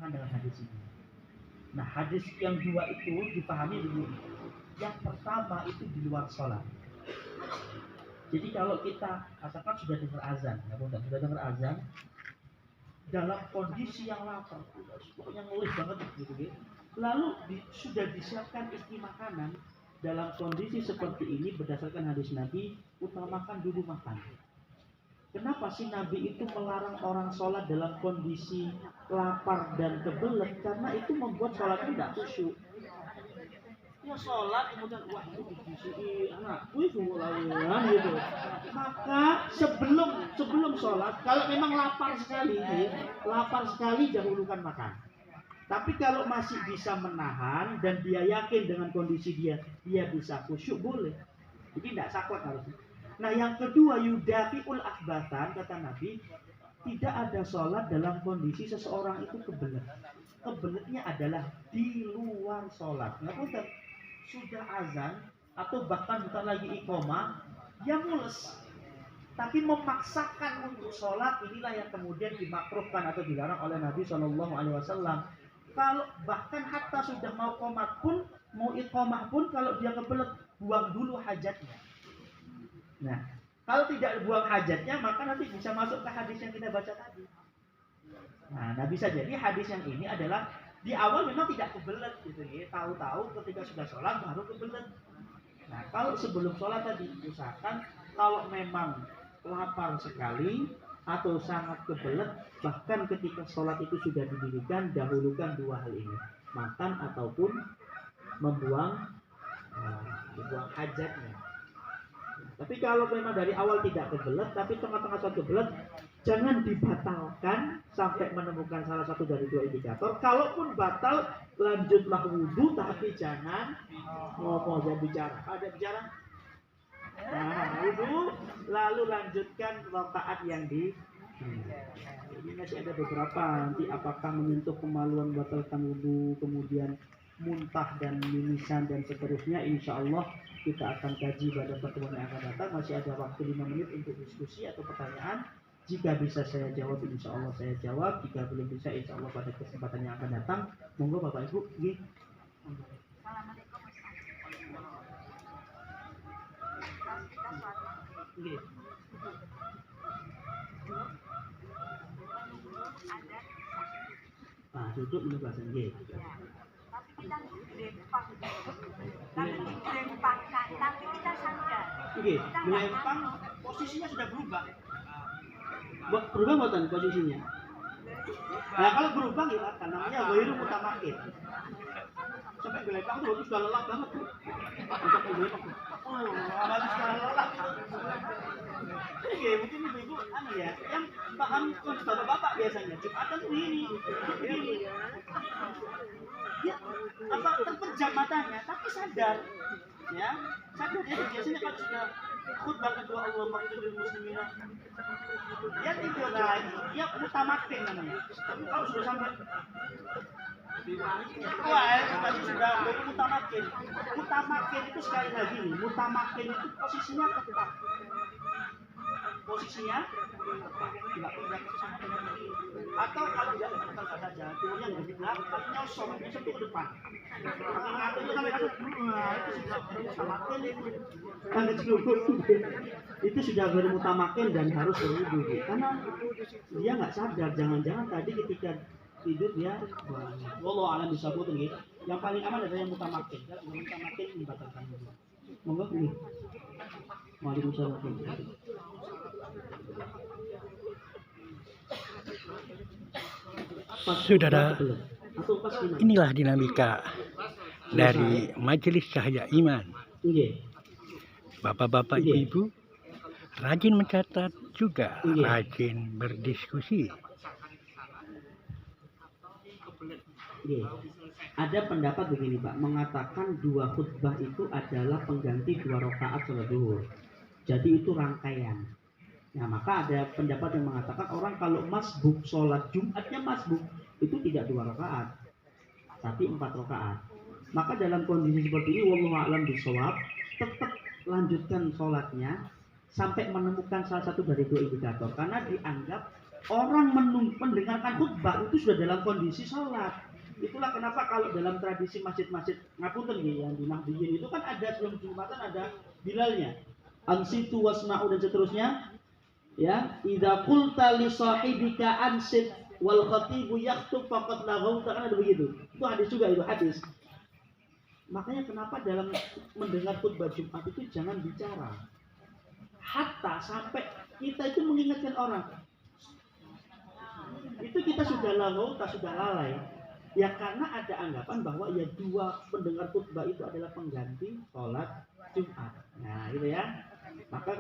bertentangan dengan hadis ini. Nah, hadis yang dua itu dipahami begini. Yang pertama itu di luar sholat. Jadi kalau kita katakan sudah dengar azan, sudah dengar azan, dalam kondisi yang lapar, pokoknya ngeluh banget gitu, lalu sudah disiapkan istri makanan. Dalam kondisi seperti ini berdasarkan hadis Nabi, utamakan dulu makan. Kenapa sih Nabi itu melarang orang sholat dalam kondisi lapar dan kebelet? Karena itu membuat sholat tidak khusyuk. Ya sholat kemudian wah itu dibisiki anakku itu lawan gitu. Maka sebelum sholat, kalau memang lapar sekali dahulukan makan. Tapi kalau masih bisa menahan dan dia yakin dengan kondisi dia bisa khusyuk, boleh. Jadi tidak saklek harusnya. Nah yang kedua, yudafiul akhbatan, kata Nabi, tidak ada sholat dalam kondisi seseorang itu kebelet. Kebeletnya adalah di luar sholat. Nggak, sudah azan atau bahkan bukan lagi iqomah, dia mules. Tapi memaksakan untuk sholat, inilah yang kemudian dimakruhkan atau dilarang oleh Nabi SAW. Kalau bahkan hatta sudah mau qomat pun, mau iqomah pun, kalau dia kebelet, buang dulu hajatnya. Nah, kalau tidak buang hajatnya, maka nanti bisa masuk ke hadis yang kita baca tadi. Nah, bisa jadi hadis yang ini adalah di awal memang tidak kebelet gitu ya. Tahu-tahu ketika sudah sholat baru kebelet. Nah, kalau sebelum sholat tadi usahakan kalau memang lapar sekali atau sangat kebelet, bahkan ketika sholat itu sudah didirikan, dahulukan dua hal ini, makan ataupun membuang hajatnya. Tapi kalau memang dari awal tidak kebelet, tapi tengah-tengah sholat kebelet, jangan dibatalkan sampai menemukan salah satu dari dua indikator. Kalaupun batal, lanjutlah wudhu, tapi jangan jangan bicara. Ada bicara? Nah, wudhu, lalu lanjutkan rakaat yang di. Ini masih ada beberapa. Nanti apakah menyentuh kemaluan batalkan wudhu, kemudian muntah dan mimisan dan seterusnya, insya Allah kita akan kaji pada pertemuan yang akan datang. Masih ada waktu 5 menit untuk diskusi atau pertanyaan. Jika bisa saya jawab, insya Allah saya jawab. Jika belum bisa, insya Allah pada kesempatan yang akan datang. Monggo Bapak Ibu. Assalamualaikum. Nah, duduk ini bahasa Inggris. Tapi kita dilempang, tapi kita sadar. Dilempang, posisinya sudah berubah. Berubah buatan posisinya. Nah kalau berubah gimana? Namanya ghairu mutamakin. Sampai dilempang tuh sudah lelah banget tuh. Untuk dilempang. Habis sudah lelah. Oke, mungkin ibu-ibu ya, yang paham bapak-bapak biasanya Jumatan tuh ini. Ya, apa terpejam matanya, tapi sadar, ya, sadar ya. Biasanya kalau sudah khutbah kedua Allah maghfiril muslimina, dia tidur lagi, dia mutamakin namanya. Tapi kalau sudah sampai tadi sudah mutamakin. Mutamakin itu sekali lagi nih, mutamakin itu posisinya tetap. Posisinya tidak pindah ke sana dengan ini. Atau kalau tidak tetap saja, turunnya nggak di belakang, nyosor ke depan. Ngatur itu sampai kasut, itu sudah bermutamakin itu. Tanda cukup itu sudah bermutamakin dan harus berwudu. Karena dia nggak sadar, jangan-jangan tadi ketika tidur dia, wallahu a'lam bishawab gitu. Yang paling aman adalah yang mutamakin. Kalau mutamakin membatalkan wudu. Monggo nih. Waalaikumsalam. Saudara, inilah dinamika dari Majelis Cahaya Iman. Bapak-bapak, ibu-ibu rajin mencatat, juga rajin berdiskusi. Ada pendapat begini Pak, mengatakan 2 khutbah itu adalah pengganti 2 rakaat sholat zuhur. Jadi itu rangkaian. Nah maka ada pendapat yang mengatakan orang kalau masbuk sholat Jumatnya masbuk itu tidak 2 rakaat, tapi 4 rakaat. Maka dalam kondisi seperti ini, wallahu a'lam bishawab, tetap lanjutkan sholatnya sampai menemukan salah satu dari 2 indikator. Karena dianggap orang mendengarkan khutbah itu sudah dalam kondisi sholat. Itulah kenapa kalau dalam tradisi masjid-masjid ngapunten nggih yang di Nahdiyin itu kan ada sebelum Jumatan ada bilalnya. Ansitu wasma'u dan seterusnya. Ya, idza qulta li sahibika ansit wal khatibu yakhthub faqad laghawta, kan ada begitu. Itu hadis juga, itu hadis. Makanya kenapa dalam mendengar khutbah Jumat itu jangan bicara. Hatta sampai kita itu mengingatkan orang. Itu kita sudah laghau, sudah lalai. Ya karena ada anggapan bahwa ya dua pendengar khutbah itu adalah pengganti sholat Jumat. Nah, gitu ya. Maka